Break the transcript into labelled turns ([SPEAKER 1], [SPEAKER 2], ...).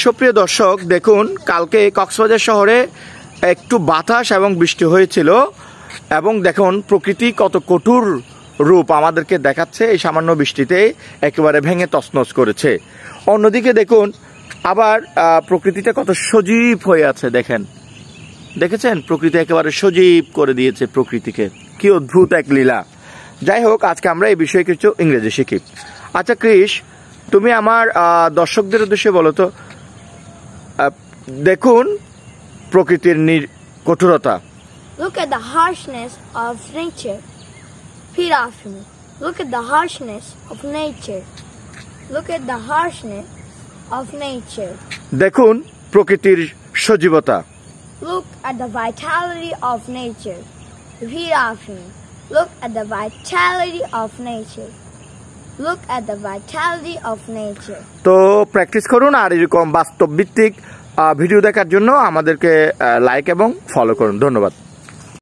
[SPEAKER 1] সুপ্রিয় দর্শক, দেখুন কালকে কক্সবাজার শহরে একটু বাতাস এবং বৃষ্টি হয়েছিল এবং দেখুন প্রকৃতি কত কঠোর রূপ আমাদেরকে দেখাচ্ছে। এই সামান্য বৃষ্টিতে একেবারে ভেঙে তছনছ করেছে। অন্যদিকে দেখুন আবার প্রকৃতিটা কত সজীব হয়ে আছে। দেখেছেন প্রকৃতি একেবারে সজীব করে দিয়েছে প্রকৃতিকে। কি অদ্ভুত এক লীলা। যাই হোক, আজকে আমরা এই বিষয়ে কিছু ইংরেজি শিখি। আচ্ছা ক্রিস, তুমি আমার দর্শকদের উদ্দেশ্যে বলো তো, দেখুন প্রকৃতির কঠোরতা।
[SPEAKER 2] Look at the harshness of nature. Repeat after me. Look at the harshness of nature. Look at the harshness of nature.
[SPEAKER 1] দেখুন প্রকৃতির সজীবতা।
[SPEAKER 2] Look at the vitality of nature. Repeat after me. Look at the vitality of nature. Look at the vitality of nature. তো
[SPEAKER 1] practice করুন, আর এরকম বাস্তব ভিত্তিক video দেখার জন্য আমাদেরকে লাইক এবং ফলো করুন। ধন্যবাদ।